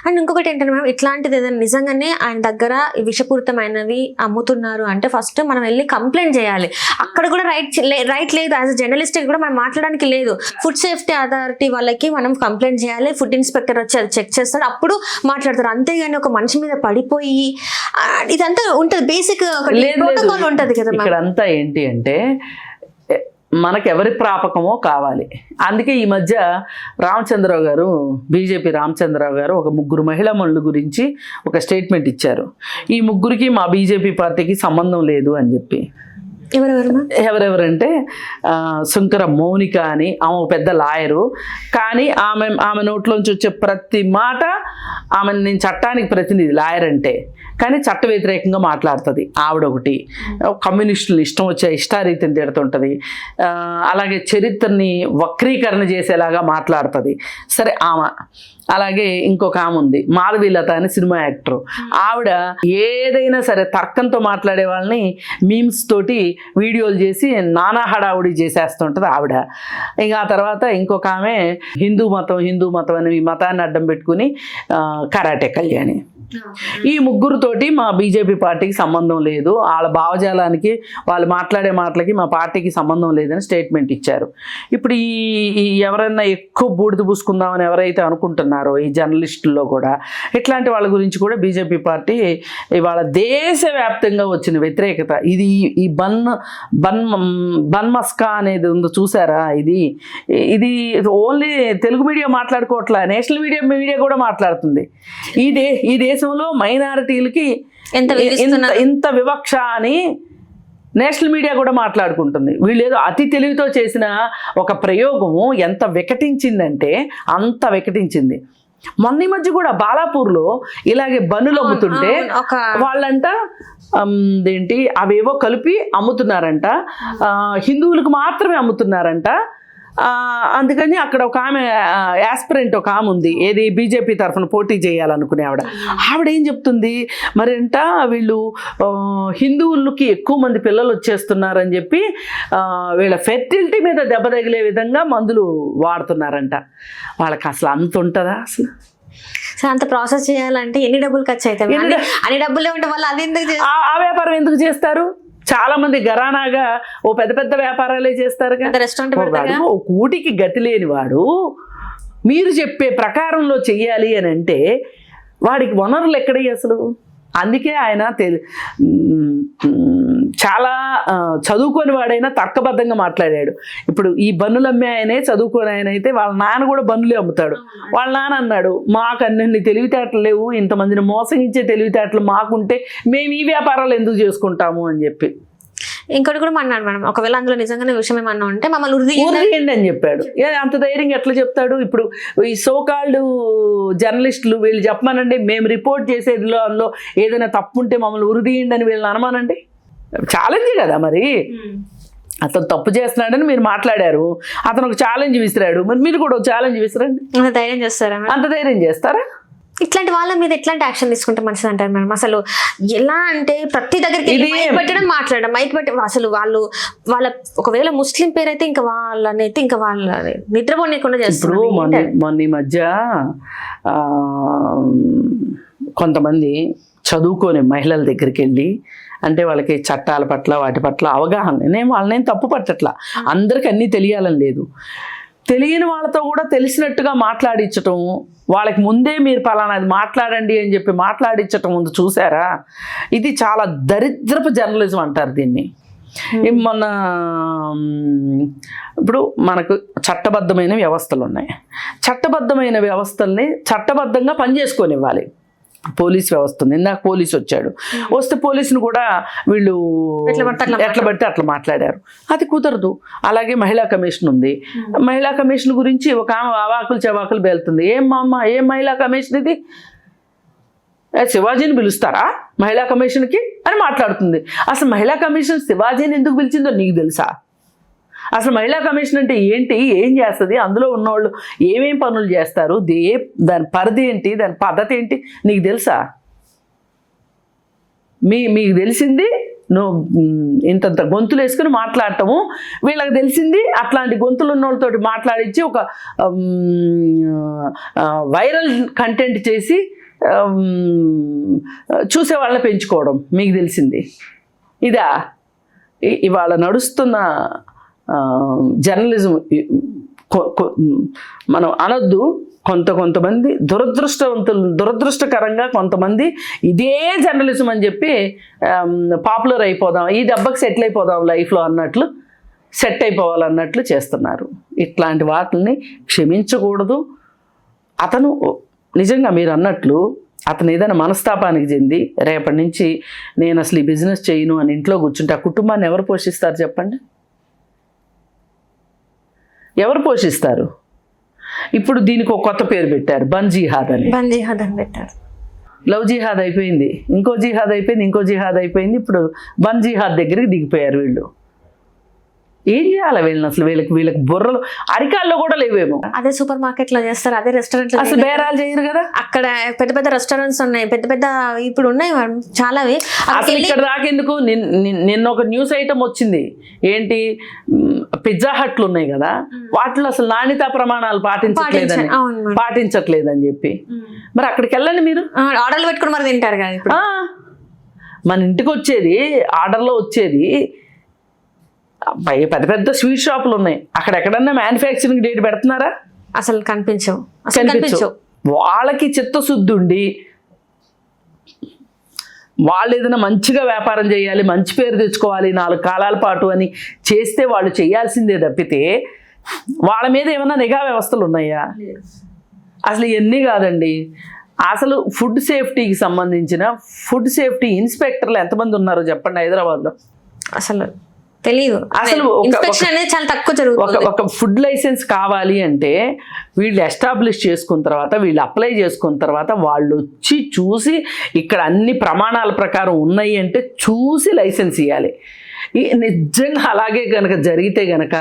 And ఇంకొకటి ఏంటంటే madam, ఇట్లాంటిది ఏదైనా నిజంగానే ఆయన దగ్గర విషపూరితమైనవి అమ్ముతున్నారు అంటే ఫస్ట్ మనం వెళ్ళి కంప్లైంట్ చేయాలి. అక్కడ కూడా రైట్ లేదు, యాజ్ అ జర్నలిస్ట్ కూడా మనం మాట్లాడడానికి లేదు. ఫుడ్ సేఫ్టీ అథారిటీ వాళ్ళకి మనం కంప్లైంట్ చేయాలి, ఫుడ్ ఇన్స్పెక్టర్ వచ్చి అది చెక్ చేస్తాడు, అప్పుడు మాట్లాడతారు. అంతేగాని ఒక మనిషి మీద పడిపోయి ఇదంతా ఉంటుంది, బేసిక్ ప్రోటోకాల్ ఉంటుంది కదా. ఇక్కడ అంతా ఏంటి అంటే మనకెవరి ప్రాపకమో కావాలి. అందుకే ఈ మధ్య రామచంద్రరావు గారు, బీజేపీ రామచంద్రరావు గారు ఒక 3 మహిళా మనుల గురించి ఒక స్టేట్మెంట్ ఇచ్చారు. ఈ 3కి మా బీజేపీ పార్టీకి సంబంధం లేదు అని చెప్పి. ఎవరెవరంటే శంకర మౌనిక అని, ఆమె పెద్ద లాయరు, కానీ ఆమె నోట్లోంచి వచ్చే ప్రతి మాట నేను చట్టానికి ప్రతినిధి లాయర్ అంటే, కానీ చట్ట వ్యతిరేకంగా మాట్లాడుతుంది ఆవిడ ఒకటి. కమ్యూనిస్టులు ఇష్టం వచ్చే ఇష్టారీతిని తిడుతుంటుంది. అలాగే చరిత్రని వక్రీకరణ చేసేలాగా మాట్లాడుతుంది. సరే ఆమె. అలాగే ఇంకొక ఆమె ఉంది, మాధవీలత అని సినిమా యాక్టర్. ఆవిడ ఏదైనా సరే తర్కంతో మాట్లాడే వాళ్ళని మీమ్స్ తోటి వీడియోలు చేసి నానా హడావుడి చేసేస్తుంటుంది ఆవిడ. ఇక ఆ తర్వాత ఇంకొక ఆమె హిందూ మతం అని ఈ మతాన్ని అడ్డం పెట్టుకుని కరాటే కళ్యాణి. ఈ 3తోటి మా బీజేపీ పార్టీకి సంబంధం లేదు, వాళ్ళ భావజాలానికి వాళ్ళు మాట్లాడే మాటలకి మా పార్టీకి సంబంధం లేదని స్టేట్మెంట్ ఇచ్చారు. ఇప్పుడు ఈ ఎవరైనా ఎక్కువ బూడిద పూసుకుందామని ఎవరైతే అనుకుంటున్నారో ఈ జర్నలిస్టుల్లో కూడా ఇట్లాంటి వాళ్ళ గురించి కూడా బీజేపీ పార్టీ ఇవాళ దేశవ్యాప్తంగా వచ్చిన వ్యతిరేకత, ఇది ఈ బన్ మస్కా అనేది ఉందో చూసారా, ఇది ఓన్లీ తెలుగు మీడియా మాట్లాడుకోవట్లా, నేషనల్ మీడియా కూడా మాట్లాడుతుంది. ఈ దేశంలో మైనారిటీలకి ఇంత వివక్ష అని నేషనల్ మీడియా కూడా మాట్లాడుకుంటుంది. వీళ్ళేదో అతి తెలివితో చేసిన ఒక ప్రయోగము ఎంత వికటించిందంటే అంత వికటించింది. మొన్న ఈ మధ్య కూడా బాలాపూర్లో ఇలాగే బన్నులు అమ్ముతుంటే వాళ్ళంట అవేవో కలిపి అమ్ముతున్నారంట, హిందువులకు మాత్రమే అమ్ముతున్నారంట. అందుకని అక్కడ ఒక ఆమె యాస్పిరెంట్ ఒక ఆమె ఉంది, ఏది బీజేపీ తరఫున పోటీ చేయాలనుకునే ఆవిడ ఏం చెప్తుంది మరి అంట, వీళ్ళు హిందువులకి ఎక్కువ మంది పిల్లలు వచ్చేస్తున్నారని చెప్పి వీళ్ళ ఫెర్టిలిటీ మీద దెబ్బ తగిలే విధంగా మందులు వాడుతున్నారంట. వాళ్ళకి అసలు అంత ఉంటుందా? అసలు అంత ప్రాసెస్ చేయాలంటే ఎన్ని డబ్బులు ఖర్చు అవుతాయి? అన్ని డబ్బులే ఉంటే వాళ్ళు అది ఎందుకు ఆ వ్యాపారం ఎందుకు చేస్తారు? చాలా మంది గరానాగా ఓ పెద్ద వ్యాపారాలే చేస్తారు కదా. రెస్టారెంట్ ఓ కూటికి గతి లేని వాడు మీరు చెప్పే ప్రకారంలో చెయ్యాలి అని అంటే వాడికి వనరులు ఎక్కడయ్యి అసలు? అందుకే ఆయన చాలా చదువుకొని వాడైనా తర్కబద్ధంగా మాట్లాడాడు. ఇప్పుడు ఈ బన్నులు అమ్మే ఆయనే చదువుకొని ఆయన అయితే వాళ్ళ నాన్న కూడా బన్నులే అమ్ముతాడు. వాళ్ళ నాన్న అన్నాడు, మాకు అన్ని తెలివితేటలు లేవు, ఇంతమందిని మోసగించే తెలివితేటలు మాకుంటే మేము ఈ వ్యాపారాలు ఎందుకు చేసుకుంటాము అని చెప్పి. ఇంకోటి కూడా అన్నాడు మేడం, ఒకవేళ అందులో నిజంగానే విషయం ఏమన్నా ఉంటే మమ్మల్ని ఉరిదీయండి అని చెప్పాడు. అంత ధైర్యంగా ఎట్లా చెప్తాడు? ఇప్పుడు ఈ సోకాల్డ్ జర్నలిస్టులు వీళ్ళు చెప్పమానండి, మేము రిపోర్ట్ చేసేదిలో అందులో ఏదైనా తప్పు ఉంటే మమ్మల్ని ఉరిదీయండి అని వీళ్ళని అనమానండి. ఛాలెంజ్ కదా మరి. అతను తప్పు చేస్తున్నాడని మీరు మాట్లాడారు, అతను ఒక ఛాలెంజ్ విసిరాడు, మరి మీరు కూడా ఒక ఛాలెంజ్ విసిరండి. అంత ధైర్యం చేస్తారా? అంత ధైర్యం చేస్తారా? ఇట్లాంటి వాళ్ళ మీద ఎట్లాంటి యాక్షన్ తీసుకుంటే మంచిది అంటారు మేడం? అసలు ఎలా అంటే ప్రతి దగ్గరికి మైక్ పెట్టడం, మాట్లాడడం, మైక్ పెట్టి అసలు వాళ్ళ ఒకవేళ ముస్లిం పేరైతే ఇంకా వాళ్ళనైతే ఇంకా వాళ్ళ నిద్రపోనీయకుండా చేస్తారు. మొన్న ఈ మధ్య కొంతమంది చదువుకోని మహిళల దగ్గరికి వెళ్ళి, అంటే వాళ్ళకి చట్టాల పట్ల వాటి పట్ల అవగాహన, నేను వాళ్ళనేం తప్పు పట్టట్లా, అందరికీ అన్నీ తెలియాలని లేదు, తెలియని వాళ్ళతో కూడా తెలిసినట్టుగా మాట్లాడించటం, వాళ్ళకి ముందే మీరు పలానాది మాట్లాడండి అని చెప్పి మాట్లాడించటం ముందు చూసారా, ఇది చాలా దరిద్రపు జర్నలిజం అంటారు దీన్ని. మొన్న ఇప్పుడు మనకు చట్టబద్ధమైన వ్యవస్థలు ఉన్నాయి, చట్టబద్ధమైన వ్యవస్థల్ని చట్టబద్ధంగా పనిచేసుకొనివ్వాలి. పోలీస్ వ్యవస్థ ఉంది, ఇందాక పోలీసు వచ్చాడు, వస్తే పోలీసును కూడా వీళ్ళు ఎట్లా పడితే అట్లా మాట్లాడారు, అది కుదరదు. అలాగే మహిళా కమిషన్ ఉంది, మహిళా కమిషన్ గురించి ఒక ఆమె అవాకులు చవాకులు బేలుతుంది. ఏం మహిళా కమిషన్ ఇది? శివాజీని పిలుస్తారా మహిళా కమిషన్కి అని మాట్లాడుతుంది. అసలు మహిళా కమిషన్ శివాజీని ఎందుకు పిలిచిందో నీకు తెలుసా? అసలు మహిళా కమిషన్ అంటే ఏంటి, ఏం చేస్తుంది, అందులో ఉన్నవాళ్ళు ఏమేం పనులు చేస్తారు, దాని పరిధి ఏంటి, దాని పద్ధతి ఏంటి నీకు తెలుసా? మీకు తెలిసింది ఇంతంత గొంతులు వేసుకుని మాట్లాడటము, వీళ్ళకి తెలిసింది అట్లాంటి గొంతులు ఉన్న వాళ్ళతోటి మాట్లాడించి ఒక వైరల్ కంటెంట్ చేసి చూసే వాళ్ళని పెంచుకోవడం మీకు తెలిసింది. ఇదా ఇవాళ నడుస్తున్న జర్నలిజం? మనం అనొద్దు, కొంతమంది దురదృష్టకరంగా కొంతమంది ఇదే జర్నలిజం అని చెప్పి పాపులర్ అయిపోదాం, ఈ దెబ్బకి సెటిల్ అయిపోదాం లైఫ్లో అన్నట్లు, సెట్ అయిపోవాలన్నట్లు చేస్తున్నారు. ఇట్లాంటి వాటిని క్షమించకూడదు. అతను నిజంగా మీరు అన్నట్లు అతను ఏదైనా మనస్తాపానికి చెంది రేపటి నుంచి నేను అసలు ఈ బిజినెస్ చేయను అని ఇంట్లో కూర్చుంటే ఆ కుటుంబాన్ని ఎవరు పోషిస్తారు చెప్పండి? ఎవరు పోషిస్తారు? ఇప్పుడు దీనికి ఒక కొత్త పేరు పెట్టారు, బన్ జిహాద్ అని పెట్టారు. లవ్ జిహాద్ అయిపోయింది, ఇంకో జిహాద్ అయిపోయింది, ఇప్పుడు బన్ జిహాద్ దగ్గరికి దిగిపోయారు వీళ్ళు. ఏం చేయాలి వీళ్ళని అసలు? వీళ్ళకి బుర్రలు అరికాల్లో కూడా లేవేమో. అదే సూపర్ మార్కెట్ లో చేస్తారు, అదే రెస్టారెంట్ లో అసలు బేరాలు చేయరు కదా. అక్కడ పెద్ద పెద్ద రెస్టారెంట్స్ ఉన్నాయి, పెద్ద ఇప్పుడు ఉన్నాయి చాలావి. అసలు ఇక్కడ దాకెందుకు? నిన్న ఒక న్యూస్ ఐటమ్ వచ్చింది, ఏంటి పిజ్జా హట్లు ఉన్నాయి కదా, వాటిలో అసలు నాణ్యతా ప్రమాణాలు పాటించట్లేదని చెప్పి. మరి అక్కడికి వెళ్ళండి మీరు, ఆర్డర్లు పెట్టుకుని మరి తింటారు కదా. ఇప్పుడు మన ఇంటికి వచ్చేది ఆర్డర్లో వచ్చేది పెద్ద పెద్ద స్వీట్ షాపులు ఉన్నాయి, అక్కడ ఎక్కడన్నా మ్యానుఫ్యాక్చరింగ్ డేట్ పెడుతున్నారా? అసలు కనిపించవు. వాళ్ళకి చిత్తశుద్ధి ఉండి వాళ్ళు ఏదైనా మంచిగా వ్యాపారం చేయాలి, మంచి పేరు తెచ్చుకోవాలి 4 కాలాల పాటు అని చేస్తే వాళ్ళు చేయాల్సిందే తప్పితే వాళ్ళ మీద ఏమైనా నిఘా వ్యవస్థలు ఉన్నాయా? అసలు ఇవన్నీ కాదండి. అసలు ఫుడ్ సేఫ్టీకి సంబంధించిన ఫుడ్ సేఫ్టీ ఇన్స్పెక్టర్లు ఎంతమంది ఉన్నారో చెప్పండి హైదరాబాద్లో? అసలు తెలియదు. అసలు ఇన్స్పెక్షన్ అనేది చాలా తక్కువ జరుగుతుంది. ఒక ఫుడ్ లైసెన్స్ కావాలి అంటే వీళ్ళు ఎస్టాబ్లిష్ చేసుకున్న తర్వాత, వీళ్ళు అప్లై చేసుకున్న తర్వాత వాళ్ళు వచ్చి చూసి ఇక్కడ అన్ని ప్రమాణాల ప్రకారం ఉన్నాయి అంటే చూసి లైసెన్స్ ఇవ్వాలి. నిజంగా అలాగే కనుక జరిగితే కనుక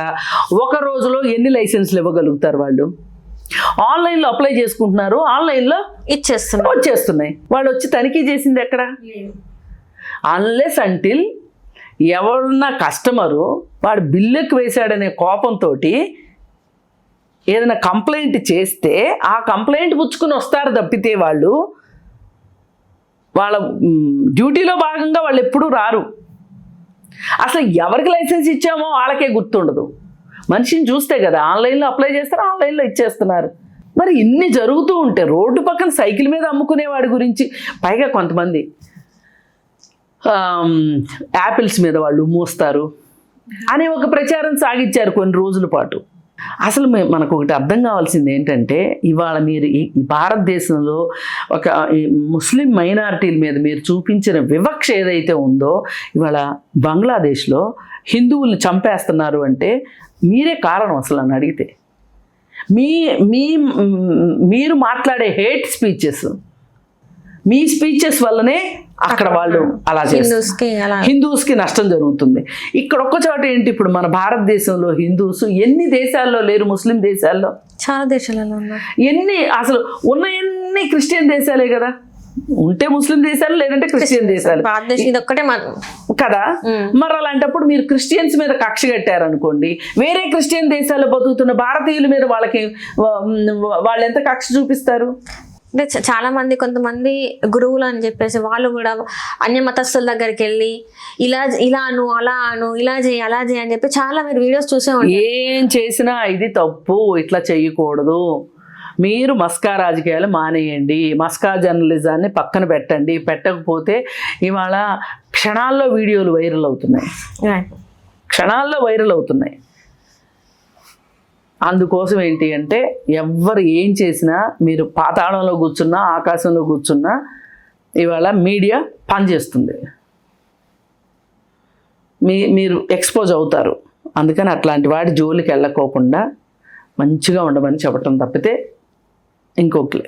ఒక రోజులో ఎన్ని లైసెన్స్లు ఇవ్వగలుగుతారు వాళ్ళు? ఆన్లైన్లో అప్లై చేసుకుంటున్నారు, ఆన్లైన్లో వచ్చేస్తున్నాయి. వాళ్ళు వచ్చి తనిఖీ చేసింది ఎక్కడ? అన్లెస్ అంటిల్ ఎవరున్నా కస్టమరు వాడు బిల్లుకి వేశాడనే కోపంతో ఏదైనా కంప్లైంట్ చేస్తే ఆ కంప్లైంట్ పుచ్చుకుని వస్తారు తప్పితే వాళ్ళు వాళ్ళ డ్యూటీలో భాగంగా వాళ్ళు ఎప్పుడూ రారు. అసలు ఎవరికి లైసెన్స్ ఇచ్చామో వాళ్ళకే గుర్తుండదు. మనిషిని చూస్తే కదా ఆన్లైన్లో అప్లై చేస్తారు, ఆన్లైన్లో ఇచ్చేస్తున్నారు. మరి ఇన్ని జరుగుతూ ఉంటే రోడ్డు పక్కన సైకిల్ మీద అమ్ముకునేవాడి గురించి, పైగా కొంతమంది యాపిల్స్ మీద వాళ్ళు మోస్తారు అనే ఒక ప్రచారం సాగించారు కొన్ని రోజుల పాటు. అసలు మనకు ఒకటి అర్థం కావాల్సింది ఏంటంటే, ఇవాళ మీరు ఈ భారతదేశంలో ఒక ముస్లిం మైనారిటీల మీద మీరు చూపించిన వివక్ష ఏదైతే ఉందో, ఇవాళ బంగ్లాదేశ్లో హిందువుల్ని చంపేస్తున్నారు అంటే మీరే కారణం అసలు అని అడిగితే. మీరు మాట్లాడే హేట్ స్పీచెస్, మీ స్పీచెస్ వల్లనే అక్కడ వాళ్ళు అలా చేస్తారు, హిందూస్కి నష్టం జరుగుతుంది. ఇక్కడ ఒక్క చోట ఏంటి, ఇప్పుడు మన భారతదేశంలో హిందూస్ ఎన్ని దేశాల్లో లేరు? ముస్లిం దేశాల్లో చాలా దేశాలలో ఉన్నారు. అసలు ఎన్ని క్రిస్టియన్ దేశాలే కదా. ఉంటే ముస్లిం దేశాలు, లేదంటే క్రిస్టియన్ దేశాలు కదా. మరి అలాంటప్పుడు మీరు క్రిస్టియన్స్ మీద కక్ష కట్టారనుకోండి, వేరే క్రిస్టియన్ దేశాల్లో బతుకుతున్న భారతీయుల మీద వాళ్ళు ఎంత కక్ష చూపిస్తారు? అంటే చాలా మంది, కొంతమంది గురువులు అని చెప్పేసి వాళ్ళు కూడా అన్య మతస్థుల దగ్గరికి వెళ్ళి ఇలా అను, అలా అను, ఇలా చేయి, అలా చేయి అని చెప్పి చాలా మీరు వీడియోస్ చూసే ఉంటారు. ఏం చేసినా ఇది తప్పు, ఇట్లా చేయకూడదు, మీరు మస్కా రాజకీయాలు మానేయండి, మస్కా జర్నలిజాన్ని పక్కన పెట్టండి. పెట్టకపోతే ఇవాళ క్షణాల్లో వీడియోలు వైరల్ అవుతున్నాయి. అందుకోసం ఏంటి అంటే, ఎవ్వరు ఏం చేసినా, మీరు పాతాళంలో కూర్చున్నా, ఆకాశంలో కూర్చున్నా, ఇవాళ మీడియా పనిచేస్తుంది, మీరు ఎక్స్పోజ్ అవుతారు. అందుకని అట్లాంటి వాడి జోలికి వెళ్ళకోకుండా మంచిగా ఉండమని చెప్పటం తప్పితే ఇంకొకలే.